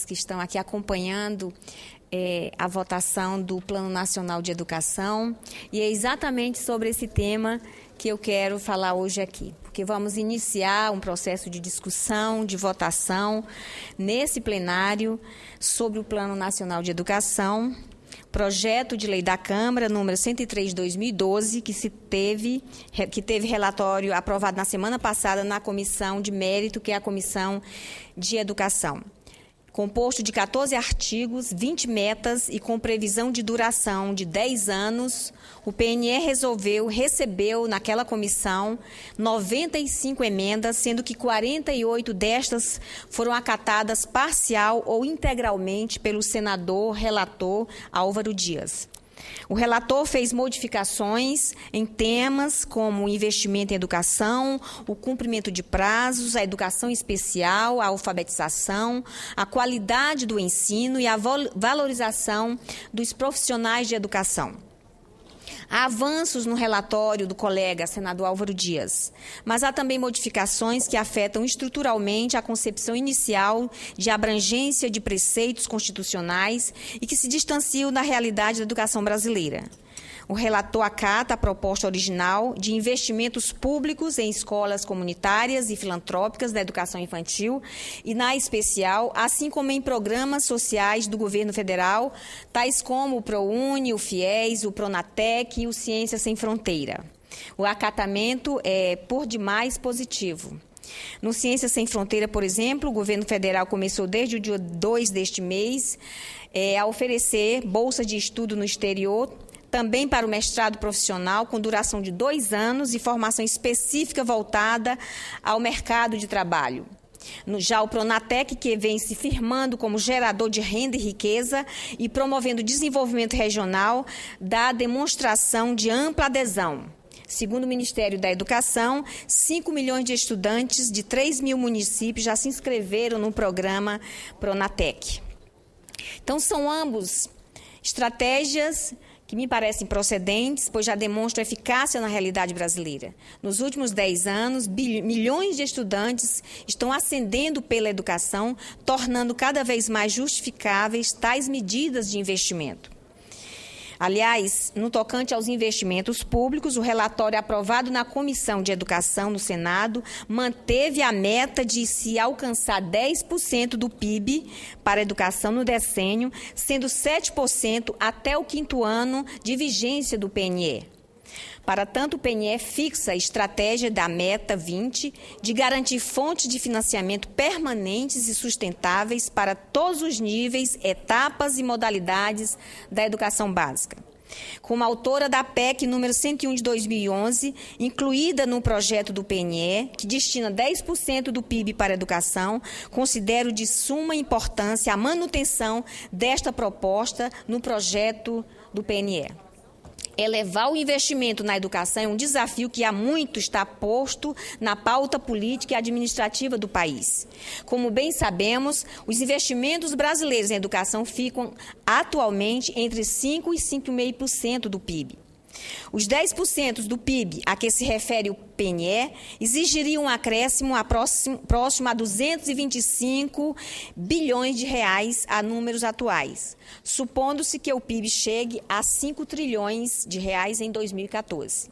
que estão aqui acompanhando a votação do Plano Nacional de Educação, e é exatamente sobre esse tema que eu quero falar hoje aqui, porque vamos iniciar um processo de discussão, de votação nesse plenário sobre o Plano Nacional de Educação, projeto de lei da Câmara, número 103 de 2012, que teve relatório aprovado na semana passada na Comissão de Mérito, que é a Comissão de Educação. Composto de 14 artigos, 20 metas e com previsão de duração de 10 anos, o PNE recebeu naquela comissão 95 emendas, sendo que 48 destas foram acatadas parcial ou integralmente pelo senador relator Álvaro Dias. O relator fez modificações em temas como o investimento em educação, o cumprimento de prazos, a educação especial, a alfabetização, a qualidade do ensino e a valorização dos profissionais de educação. Há avanços no relatório do colega senador Álvaro Dias, mas há também modificações que afetam estruturalmente a concepção inicial de abrangência de preceitos constitucionais e que se distanciam da realidade da educação brasileira. O relator acata a proposta original de investimentos públicos em escolas comunitárias e filantrópicas da educação infantil e na especial, assim como em programas sociais do governo federal, tais como o ProUni, o FIES, o Pronatec e o Ciência Sem Fronteira. O acatamento é, por demais, positivo. No Ciência Sem Fronteira, por exemplo, o governo federal começou desde o dia 2 deste mês a oferecer bolsa de estudo no exterior, também para o mestrado profissional, com duração de 2 anos e formação específica voltada ao mercado de trabalho. Já o Pronatec, que vem se firmando como gerador de renda e riqueza e promovendo o desenvolvimento regional, dá demonstração de ampla adesão. Segundo o Ministério da Educação, 5 milhões de estudantes de 3 mil municípios já se inscreveram no programa Pronatec. Então, são ambos estratégias que me parecem procedentes, pois já demonstram eficácia na realidade brasileira. Nos últimos 10 anos, milhões de estudantes estão ascendendo pela educação, tornando cada vez mais justificáveis tais medidas de investimento. Aliás, no tocante aos investimentos públicos, o relatório aprovado na Comissão de Educação no Senado manteve a meta de se alcançar 10% do PIB para a educação no decênio, sendo 7% até o 5º ano de vigência do PNE. Para tanto, o PNE fixa a estratégia da Meta 20 de garantir fontes de financiamento permanentes e sustentáveis para todos os níveis, etapas e modalidades da educação básica. Como autora da PEC número 101 de 2011, incluída no projeto do PNE, que destina 10% do PIB para a educação, considero de suma importância a manutenção desta proposta no projeto do PNE. Elevar o investimento na educação é um desafio que há muito está posto na pauta política e administrativa do país. Como bem sabemos, os investimentos brasileiros em educação ficam atualmente entre 5% e 5,5% do PIB. Os 10% do PIB a que se refere o PNE exigiriam um acréscimo próximo a 225 bilhões de reais a números atuais, supondo-se que o PIB chegue a 5 trilhões de reais em 2014.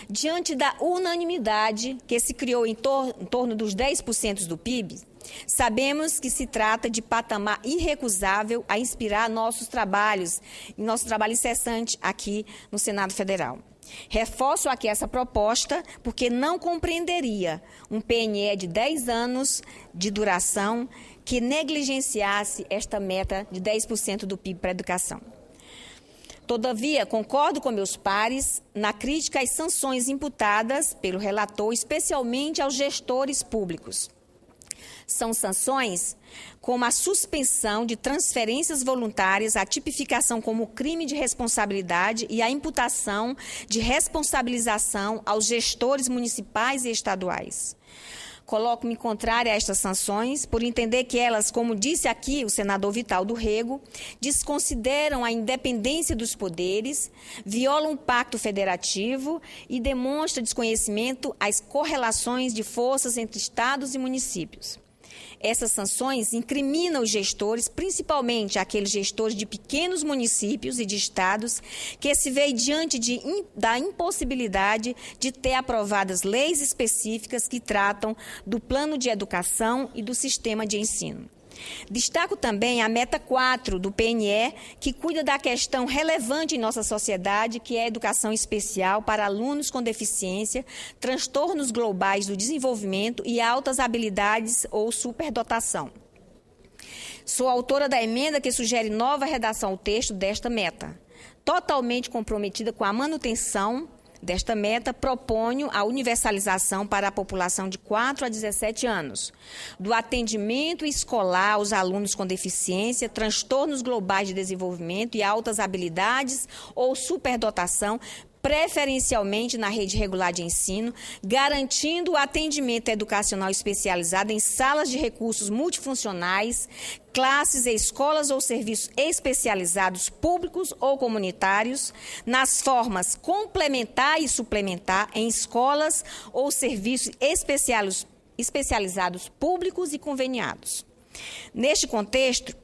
Diante da unanimidade que se criou em torno dos 10% do PIB, sabemos que se trata de patamar irrecusável a inspirar nosso trabalho incessante aqui no Senado Federal. Reforço aqui essa proposta porque não compreenderia um PNE de 10 anos de duração que negligenciasse esta meta de 10% do PIB para a educação. Todavia, concordo com meus pares na crítica às sanções imputadas pelo relator, especialmente aos gestores públicos. São sanções como a suspensão de transferências voluntárias, a tipificação como crime de responsabilidade e a imputação de responsabilização aos gestores municipais e estaduais. Coloco-me contrária a estas sanções por entender que elas, como disse aqui o senador Vital do Rego, desconsideram a independência dos poderes, violam o pacto federativo e demonstram desconhecimento às correlações de forças entre estados e municípios. essas sanções incriminam os gestores, principalmente aqueles gestores de pequenos municípios e de estados, que se veem diante da impossibilidade de ter aprovadas leis específicas que tratam do plano de educação e do sistema de ensino. Destaco também a meta 4 do PNE, que cuida da questão relevante em nossa sociedade, que é a educação especial para alunos com deficiência, transtornos globais do desenvolvimento e altas habilidades ou superdotação. Sou autora da emenda que sugere nova redação ao texto desta meta. Totalmente comprometida com a manutenção desta meta, proponho a universalização para a população de 4 a 17 anos, do atendimento escolar aos alunos com deficiência, transtornos globais de desenvolvimento e altas habilidades ou superdotação, preferencialmente na rede regular de ensino, garantindo o atendimento educacional especializado em salas de recursos multifuncionais, classes e escolas ou serviços especializados públicos ou comunitários, nas formas complementar e suplementar em escolas ou serviços especializados públicos e conveniados. Neste contexto,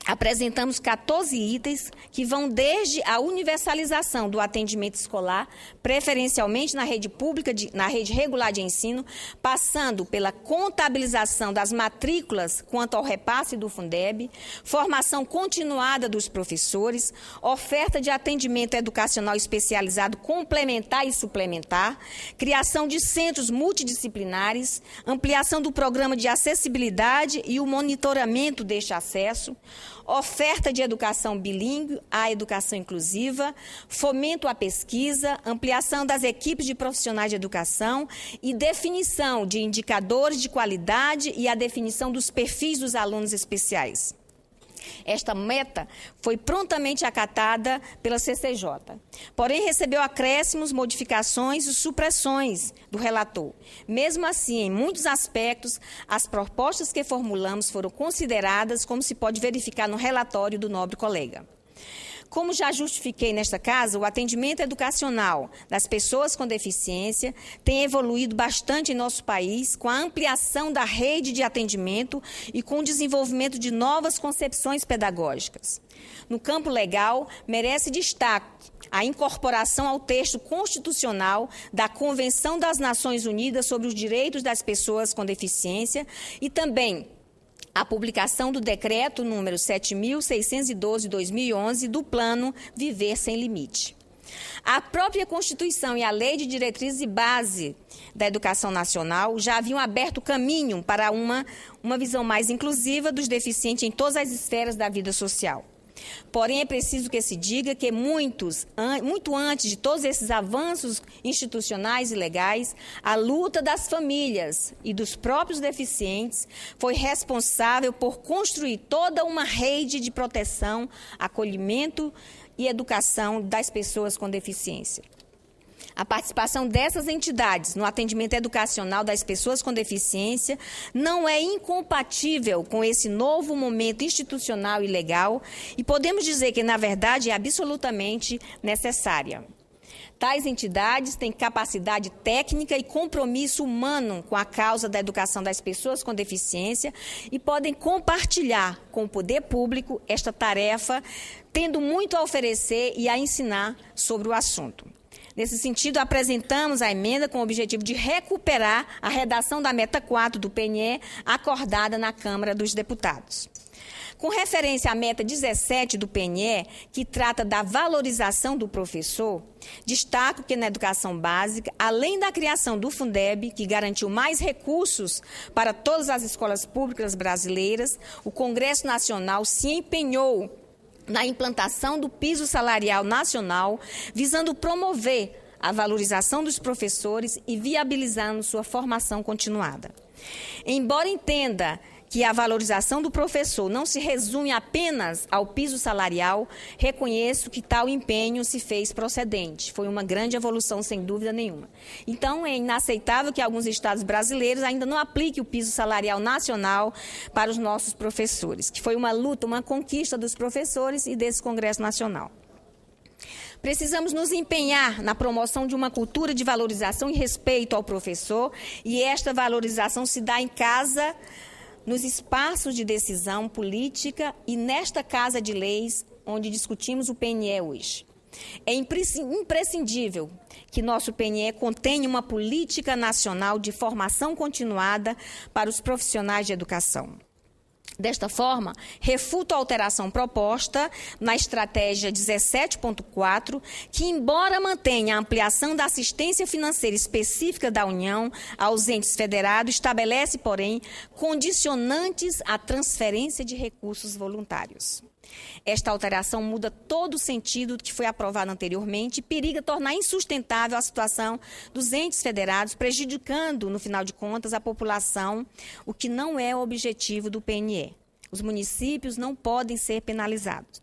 apresentamos 14 itens que vão desde a universalização do atendimento escolar, preferencialmente na rede pública, na rede regular de ensino, passando pela contabilização das matrículas quanto ao repasse do Fundeb, formação continuada dos professores, oferta de atendimento educacional especializado complementar e suplementar, criação de centros multidisciplinares, ampliação do programa de acessibilidade e o monitoramento deste acesso, oferta de educação bilíngue à educação inclusiva, fomento à pesquisa, ampliação das equipes de profissionais de educação e definição de indicadores de qualidade e a definição dos perfis dos alunos especiais. Esta meta foi prontamente acatada pela CCJ, porém recebeu acréscimos, modificações e supressões do relator. Mesmo assim, em muitos aspectos, as propostas que formulamos foram consideradas, como se pode verificar no relatório do nobre colega. Como já justifiquei nesta casa, o atendimento educacional das pessoas com deficiência tem evoluído bastante em nosso país, com a ampliação da rede de atendimento e com o desenvolvimento de novas concepções pedagógicas. No campo legal, merece destaque a incorporação ao texto constitucional da Convenção das Nações Unidas sobre os Direitos das Pessoas com Deficiência e também a publicação do decreto número 7.612 de 2011 do Plano Viver Sem Limite. A própria Constituição e a Lei de Diretrizes e Base da Educação Nacional já haviam aberto caminho para uma visão mais inclusiva dos deficientes em todas as esferas da vida social. Porém, é preciso que se diga que muito antes de todos esses avanços institucionais e legais, a luta das famílias e dos próprios deficientes foi responsável por construir toda uma rede de proteção, acolhimento e educação das pessoas com deficiência. A participação dessas entidades no atendimento educacional das pessoas com deficiência não é incompatível com esse novo momento institucional e legal e podemos dizer que, na verdade, é absolutamente necessária. Tais entidades têm capacidade técnica e compromisso humano com a causa da educação das pessoas com deficiência e podem compartilhar com o poder público esta tarefa, tendo muito a oferecer e a ensinar sobre o assunto. Nesse sentido, apresentamos a emenda com o objetivo de recuperar a redação da meta 4 do PNE acordada na Câmara dos Deputados. Com referência à meta 17 do PNE, que trata da valorização do professor, destaco que na educação básica, além da criação do Fundeb, que garantiu mais recursos para todas as escolas públicas brasileiras, o Congresso Nacional se empenhou na implantação do piso salarial nacional, visando promover a valorização dos professores e viabilizando sua formação continuada. Embora entenda que a valorização do professor não se resume apenas ao piso salarial, reconheço que tal empenho se fez procedente. Foi uma grande evolução, sem dúvida nenhuma. Então, é inaceitável que alguns estados brasileiros ainda não apliquem o piso salarial nacional para os nossos professores, que foi uma luta, uma conquista dos professores e desse Congresso Nacional. Precisamos nos empenhar na promoção de uma cultura de valorização e respeito ao professor, e esta valorização se dá em casa, nos espaços de decisão política e nesta Casa de Leis, onde discutimos o PNE hoje. É imprescindível que nosso PNE contenha uma política nacional de formação continuada para os profissionais de educação. Desta forma, refuto a alteração proposta na estratégia 17.4, que, embora mantenha a ampliação da assistência financeira específica da União aos entes federados, estabelece, porém, condicionantes à transferência de recursos voluntários. Esta alteração muda todo o sentido que foi aprovado anteriormente e periga tornar insustentável a situação dos entes federados, prejudicando, no final de contas, a população, o que não é o objetivo do PNE. Os municípios não podem ser penalizados.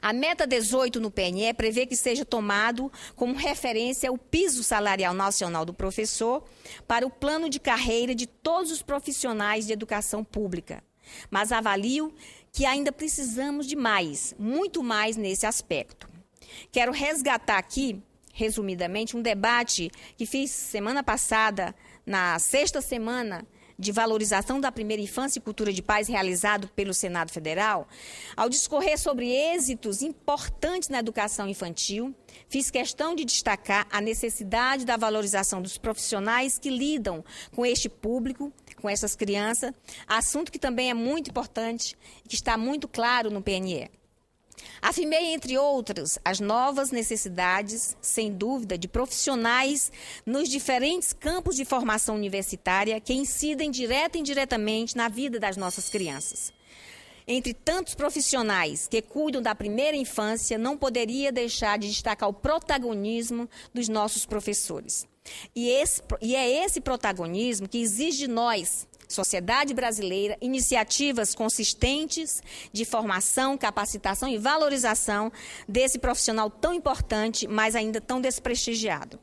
A meta 18 no PNE prevê que seja tomado como referência o piso salarial nacional do professor para o plano de carreira de todos os profissionais de educação pública. Mas avalio que ainda precisamos de mais, muito mais nesse aspecto. Quero resgatar aqui, resumidamente, um debate que fiz semana passada, na 6ª semana de valorização da primeira infância e cultura de paz, realizado pelo Senado Federal. Ao discorrer sobre êxitos importantes na educação infantil, fiz questão de destacar a necessidade da valorização dos profissionais que lidam com este público, com essas crianças, assunto que também é muito importante e que está muito claro no PNE. Afirmei, entre outras, as novas necessidades, sem dúvida, de profissionais nos diferentes campos de formação universitária que incidem direta e indiretamente na vida das nossas crianças. Entre tantos profissionais que cuidam da primeira infância, não poderia deixar de destacar o protagonismo dos nossos professores. E é esse protagonismo que exige de nós, sociedade brasileira, iniciativas consistentes de formação, capacitação e valorização desse profissional tão importante, mas ainda tão desprestigiado.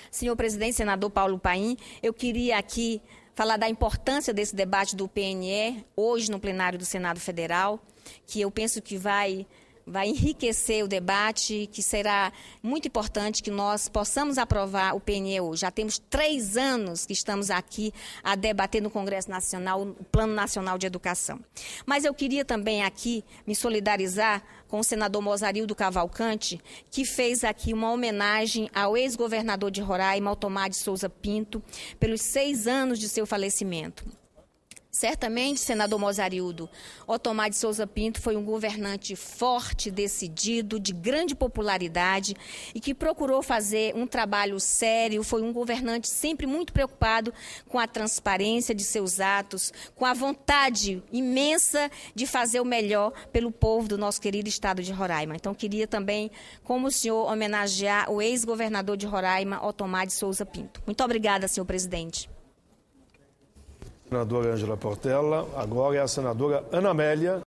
Senhor presidente, senador Paulo Paim, eu queria aqui falar da importância desse debate do PNE, hoje no plenário do Senado Federal, que eu penso que vai enriquecer o debate, que será muito importante que nós possamos aprovar o PNE hoje. Já temos 3 anos que estamos aqui a debater no Congresso Nacional o Plano Nacional de Educação. Mas eu queria também aqui me solidarizar com o senador Mozarildo Cavalcante, que fez aqui uma homenagem ao ex-governador de Roraima, Otomar de Souza Pinto, pelos 6 anos de seu falecimento. Certamente, senador Mozarildo, Otomar de Souza Pinto foi um governante forte, decidido, de grande popularidade e que procurou fazer um trabalho sério, foi um governante sempre muito preocupado com a transparência de seus atos, com a vontade imensa de fazer o melhor pelo povo do nosso querido estado de Roraima. Então, queria também, como o senhor, homenagear o ex-governador de Roraima, Otomar de Souza Pinto. Muito obrigada, senhor presidente. Senadora Ângela Portela, agora é a senadora Ana Amélia.